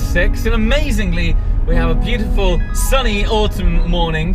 RS6, and amazingly, we have a beautiful sunny autumn morning.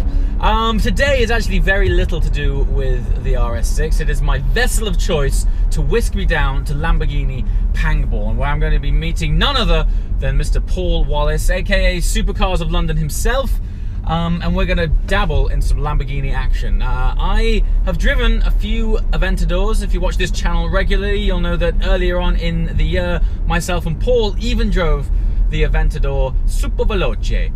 Today is actually very little to do with the RS6. It is my vessel of choice to whisk me down to Lamborghini Pangbourne, where I'm going to be meeting none other than Mr. Paul Wallace, aka Supercars of London himself. And we're going to dabble in some Lamborghini action. I have driven a few Aventadors. If you watch this channel regularly, you'll know that earlier on in the year, myself and Paul even drove the Aventador Superveloce.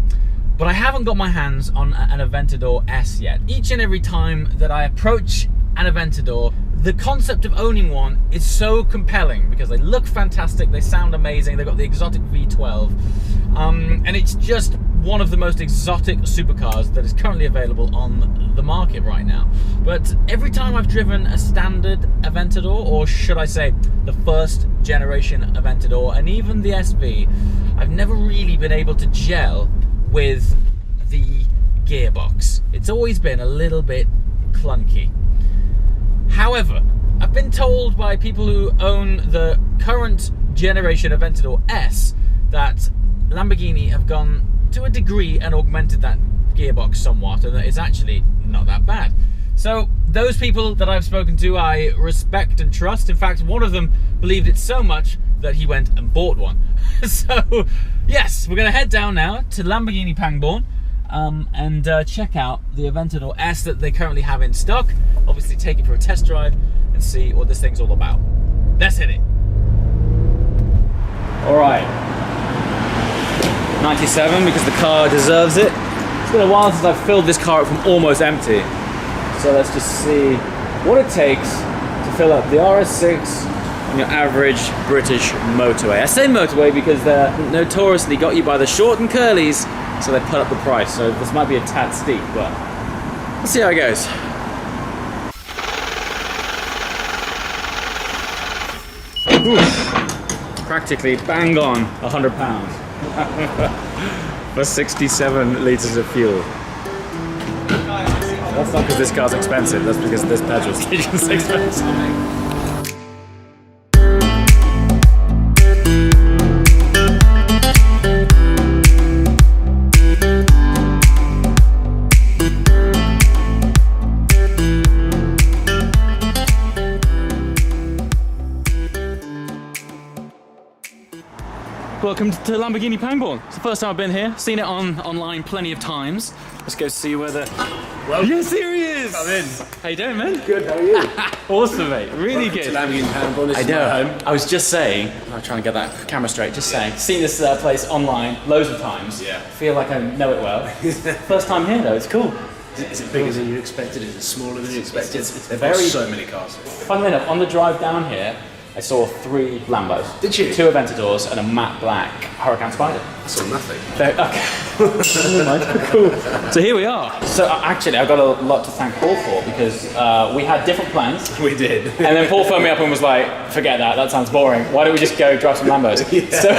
But I haven't got my hands on an Aventador S yet. Each and every time that I approach an Aventador, the concept of owning one is so compelling because they look fantastic, they sound amazing, they've got the exotic V12, and it's just one of the most exotic supercars that is currently available on the market right now. But every time I've driven a standard Aventador, or should I say the first generation Aventador, and even the SV, I've never really been able to gel with the gearbox. It's always been a little bit clunky. However, I've been told by people who own the current generation Aventador S that Lamborghini have gone to a degree and augmented that gearbox somewhat, and that it's actually not that bad. So those people that I've spoken to, I respect and trust. In fact, one of them believed it so much that he went and bought one. So yes, we're going to head down now to Lamborghini Pangbourne and check out the Aventador S that they currently have in stock. Obviously take it for a test drive and see what this thing's all about. Let's hit it. All right. 97 because the car deserves it. It's been a while since I've filled this car up from almost empty. So let's just see what it takes to fill up the RS6 on your average British motorway. I say motorway because they're notoriously got you by the short and curlies, so they put up the price. So this might be a tad steep, but let's see how it goes. Oof. Practically bang on £100. For 67 litres of fuel. That's not because this car's expensive, that's because this petrol station's expensive. Welcome to Lamborghini Pangbourne. It's the first time I've been here. Seen it online plenty of times. Let's go see where the... Well, yes, here he is! Come in. How you doing, man? Good, how are you? Awesome, mate. Really good. To Lamborghini Pangbourne, this I is know. my home. I was just saying, I'm trying to get that camera straight, just saying, seen this place online loads of times. Yeah. Feel like I know it well. First time here though, it's cool. Is it bigger than you expected? Is it smaller than you expected? They've very... got so many cars. Funnily enough, on the drive down here, I saw 3 Lambos. Did you? 2 Aventadors and a matte black Huracan Spider. I saw nothing. Okay. Never mind. Cool. So here we are. So actually, I've got a lot to thank Paul for because we had different plans. We did. And then Paul phoned me up and was like, forget that sounds boring. Why don't we just go drive some Lambos? Yeah. So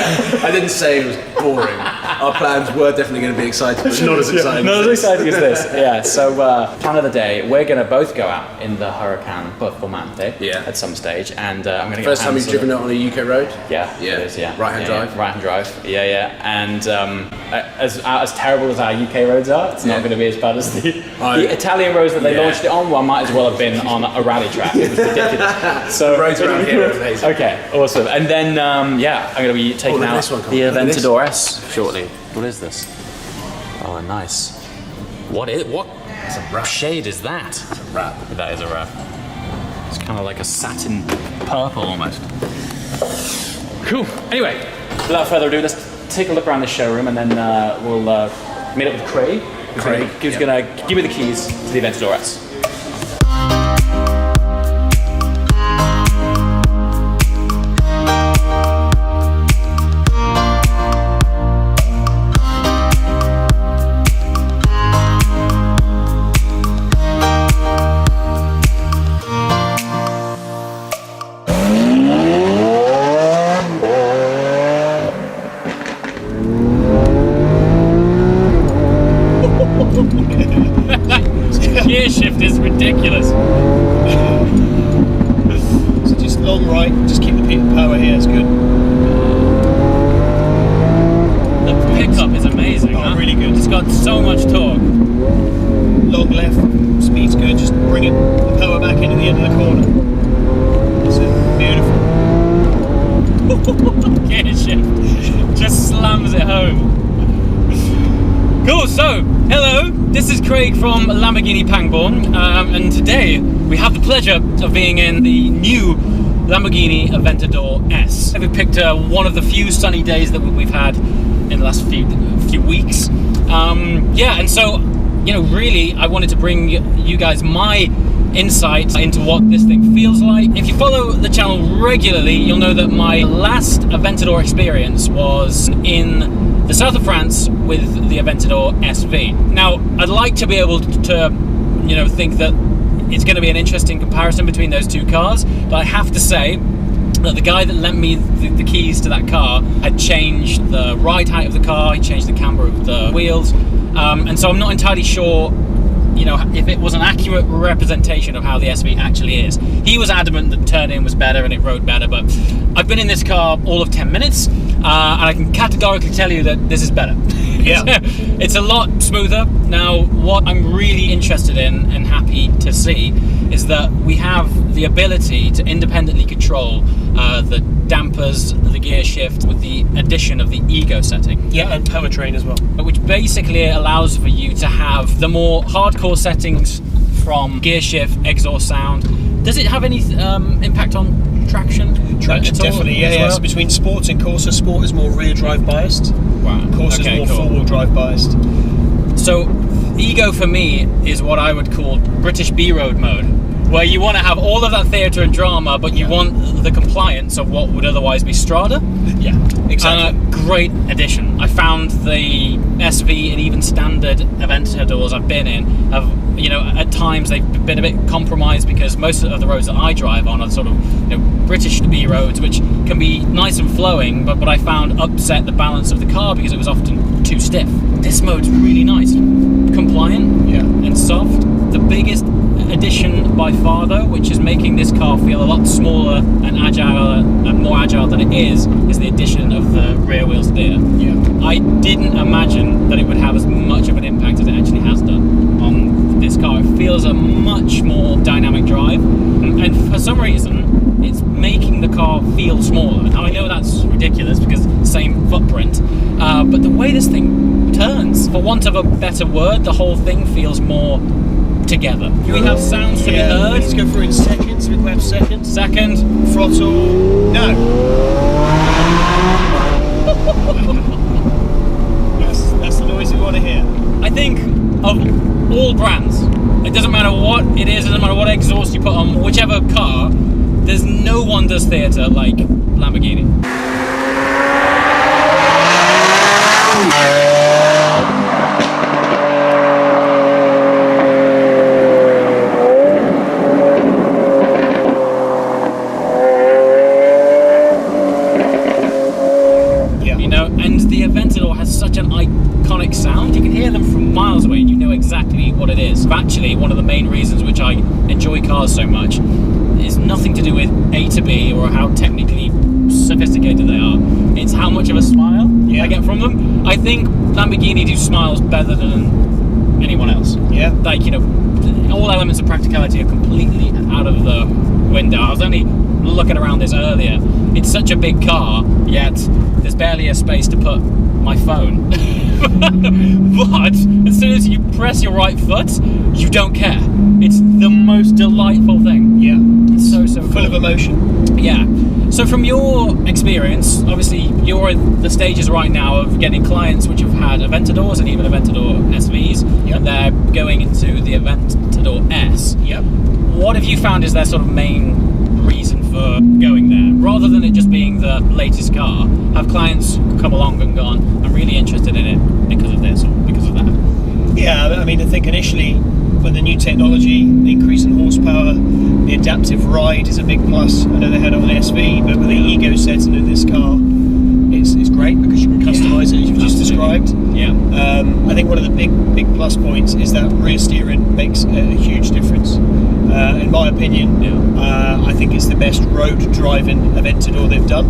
I didn't say it was boring. Our plans were definitely going to be exciting, but not as exciting. Not as exciting as this. Yeah, so plan of the day, we're going to both go out in the Huracan Performante at some stage. And I'm going to get First time you've driven it on a UK road? Yeah, it is, yeah. Right-hand drive? Yeah, right-hand drive, yeah. And as terrible as our UK roads are, it's not going to be as bad as the Italian roads that they launched it on. Well, might as well have been on a rally track. It was ridiculous. So the roads around here are amazing. Okay, awesome. And then, I'm going to be taking out the Aventador S shortly. What is this? Oh, nice. What It's a wrap. shade is that? It's a wrap. That is a wrap. It's kind of like a satin purple almost. Cool. Anyway, without further ado, let's take a look around the showroom and then we'll meet up with Craig. Who's going to give me the keys to the Aventador S. Gear shift is ridiculous. So just long right, just keep the power here, it's good. pickup is amazing. Oh, really good. It's got so much torque. Long left, speed's good. Just bring it, the power back into the end of the corner. It's beautiful. Gear shift just slams it home. Cool, so hello, this is Craig from Lamborghini Pangbourne, and today we have the pleasure of being in the new Lamborghini Aventador S. We picked one of the few sunny days that we've had in the last few weeks. And so, really I wanted to bring you guys my insight into what this thing feels like. If you follow the channel regularly, you'll know that my last Aventador experience was in the south of France with the Aventador SV. Now, I'd like to be able to, think that it's going to be an interesting comparison between those two cars, but I have to say that the guy that lent me the keys to that car had changed the ride height of the car, he changed the camber of the wheels, and so I'm not entirely sure if it was an accurate representation of how the SV actually is. He was adamant that turn-in was better and it rode better, but I've been in this car all of 10 minutes, and I can categorically tell you that this is better. Yeah. It's a lot smoother. Now, what I'm really interested in and happy to see is that we have the ability to independently control the dampers, the gear shift, with the addition of the Ego setting. Yeah, and powertrain as well. Which basically allows for you to have the more hardcore settings from gear shift, exhaust sound. Does it have any impact on traction? Traction, definitely, yeah. So between sports and Corsa, sport is more rear drive biased. Wow. Corsa is more four-wheel drive biased. So, Ego for me is what I would call British B-road mode, where you want to have all of that theatre and drama, but you want the compliance of what would otherwise be Strada. Yeah, exactly. Great addition. I found the SV and even standard Aventadors I've been in have, at times they've been a bit compromised because most of the roads that I drive on are sort of, British B roads, which can be nice and flowing, but what I found upset the balance of the car because it was often too stiff. This mode's really nice, compliant, and soft. The biggest addition by far though, which is making this car feel a lot smaller and agile and more agile than it is the addition of the rear wheel steer. I didn't imagine that it would have as much of an impact as it actually has done on this car. It feels a much more dynamic drive, and for some reason it's making the car feel smaller. Now I know that's ridiculous because same footprint, but the way this thing turns, for want of a better word, the whole thing feels more together. Do we have sounds to be heard? Let's go through in seconds. We have seconds. Second. Throttle. No. That's the noise we want to hear. I think of all brands, it doesn't matter what it is, it doesn't matter what exhaust you put on whichever car, there's no one does theatre like Lamborghini. And the Aventador has such an iconic sound. You can hear them from miles away and you know exactly what it is. Actually, one of the main reasons which I enjoy cars so much is nothing to do with A to B or how technically sophisticated they are. It's how much of a smile I get from them. I think Lamborghini do smiles better than anyone else. Yeah. Like, all elements of practicality are completely out of the window. I was only looking around this earlier. It's such a big car, yet there's barely a space to put my phone. But as soon as you press your right foot, you don't care. It's the most delightful thing. Yeah. It's so full cool. of emotion. Yeah. So from your experience, obviously you're at the stages right now of getting clients which have had Aventadors and even Aventador SVs, and they're going into the Aventador S. Yep. What have you found is their sort of main reason for going there, rather than it just being the latest car? Have clients come along and gone, I'm really interested in it because of this or because of that? Yeah, I mean, I think initially with the new technology, the increase in horsepower, the adaptive ride is a big plus. I know they had it on the SV, but with the Ego setting in this car, it's great because you can customise it as you've just described. Yeah. I think one of the big plus points is that rear steering makes a huge difference. In my opinion, I think it's the best road driving Aventador they've done.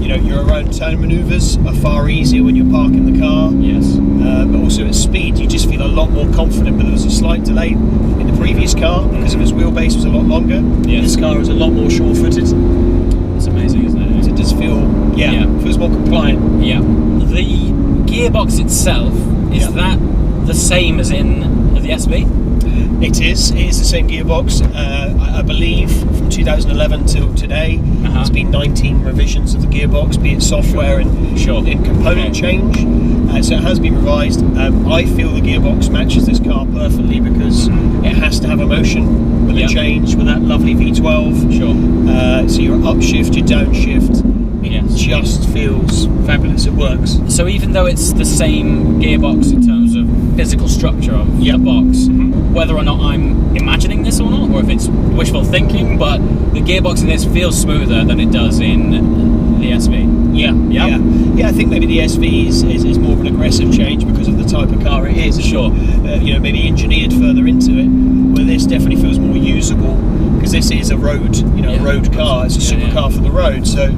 your own turn manoeuvres are far easier when you're parking the car. Yes. But also at speed, you just feel a lot more confident. But there was a slight delay in the previous car because of its wheelbase was a lot longer. Yes. This car is a lot more sure-footed. It's amazing, isn't it? So it does feel, feels more compliant. Yeah. The gearbox itself, is that the same as in the SV? It is the same gearbox. I believe from 2011 till today, there's been 19 revisions of the gearbox, be it software and component change. So it has been revised. I feel the gearbox matches this car perfectly because it has to have a motion with a change, with that lovely V12. Sure. So your upshift, your downshift, it just feels fabulous. It works. So even though it's the same gearbox in terms of physical structure of the box, whether or not I'm imagining this or not, or if it's wishful thinking, but the gearbox in this feels smoother than it does in the SV. Yeah, I think maybe the SV is more of an aggressive change because of the type of car it is. Sure. Maybe engineered further into it, where this definitely feels more usable because this is a road, a road car. It's a supercar for the road. So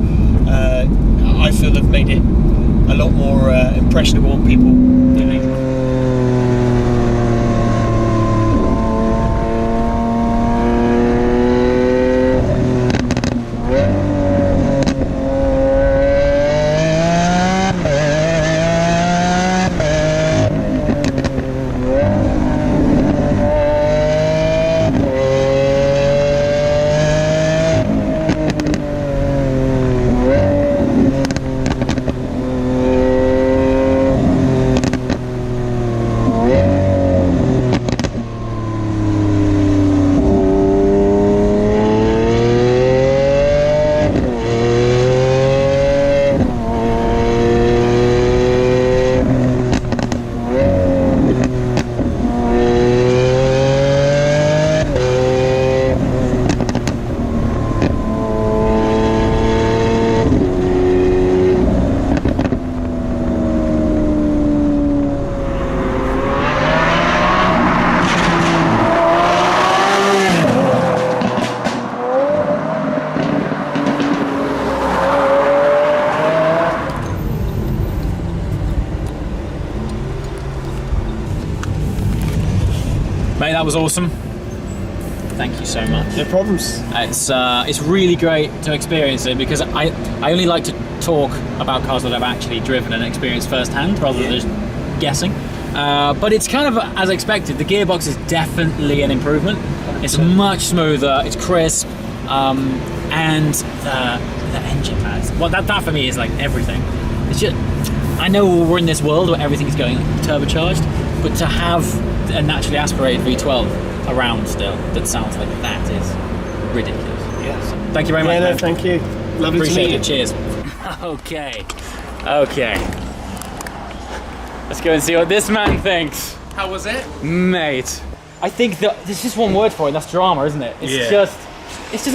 I feel they've made it a lot more impressionable on people. Mate, that was awesome. Thank you so much. No problems. It's really great to experience it because I only like to talk about cars that I've actually driven and experienced firsthand rather than just guessing. But it's kind of as expected. The gearbox is definitely an improvement. It's much smoother, it's crisp, and the engine, man. Well, that for me is like everything. It's just, I know we're in this world where everything is going turbocharged, but to have a naturally aspirated V12 around still that sounds like that is ridiculous. Yes. Thank you very much. No, thank you. Lovely Appreciate to meet it. Cheers. Okay. Let's go and see what this man thinks. How was it? Mate, I think that there's just one word for it, and that's drama, isn't it? It's Yeah. just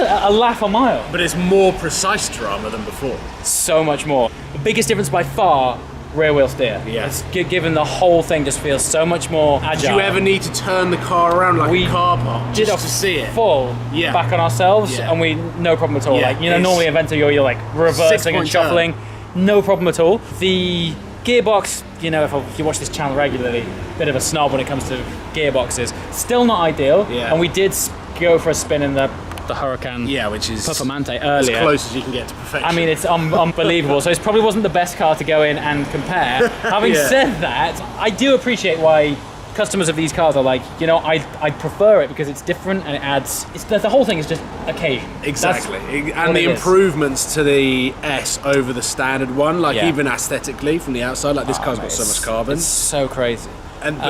a laugh a mile. But it's more precise drama than before. So much more. The biggest difference by far, rear wheel steer. Yeah. It's given the whole thing just feels so much more agile. Did you ever need to turn the car around like a car park did just a to see it? full back on ourselves, Yeah. and we no problem at all. Yeah, Like normally Aventador you're like reversing and 6-point shuffling, no problem at all. The gearbox, if you watch this channel regularly, bit of a snob when it comes to gearboxes. Still not ideal. Yeah. And we did go for a spin in the Huracan. Yeah, which is Performante as earlier. close as you can get to perfection. I mean, it's unbelievable. So it probably wasn't the best car to go in and compare. Having Yeah. said that, I do appreciate why customers of these cars are like, I prefer it because it's different and it adds. The whole thing is just occasion. Exactly, That's and what the it is. improvements to the S over the standard one, like Yeah. even aesthetically from the outside, like this car's got so much carbon. It's so crazy. And but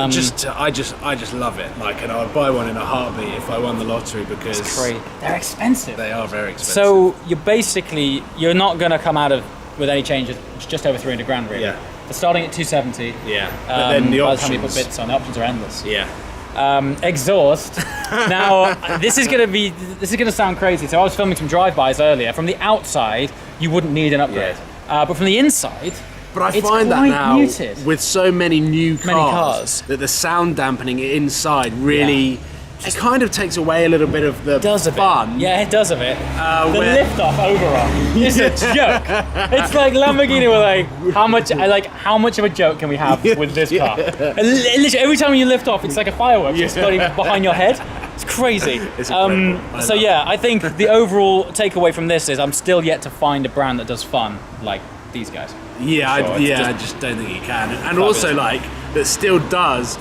I just love it. Like, and I'd buy one in a heartbeat if I won the lottery because It's crazy. They're expensive. they are very expensive. So you're not going to come out with any changes just over 300 grand really. Yeah. They're starting at 270. yeah, but then the by options. the time you put bits on, the options are endless. Yeah, Exhaust. Now, this is gonna sound crazy. So I was filming some drive-bys earlier. From the outside, you wouldn't need an upgrade, but from the inside, but I it's find that quite now muted. with so many new Many cars. that the sound dampening inside really it kind of takes away a little bit of the does a fun. bit. Yeah, it does a bit. The where- lift-off overarm is a joke. It's like Lamborghini were like, how much of a joke can we have with this car? And literally, every time you lift off, it's like a fireworks exploding behind your head. It's crazy. It's incredible. So yeah, I think the overall takeaway from this is I'm still yet to find a brand that does fun like these guys. Yeah, Sure, I just don't think you can. And also, like, that still does,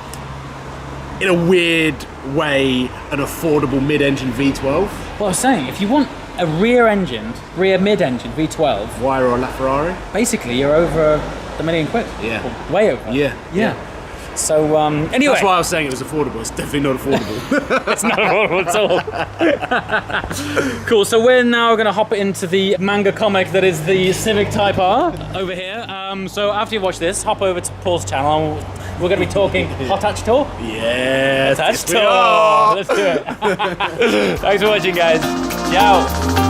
in a weird way, an affordable mid-engine V12. Well, I was saying, if you want a rear mid-engine V12, Why or LaFerrari? basically you're over the £1 million. Yeah. Or way over. Yeah. So anyway, That's why I was saying it was affordable. It's definitely not affordable. it's not affordable at all. Cool. So we're now going to hop into the manga comic that is the Civic Type R over here. So after you watch this, hop over to Paul's channel. We're going to be talking Hot Hatch Tour. Yes. Hot Hatch we Tour. are. Let's do it. Thanks for watching, guys. Ciao.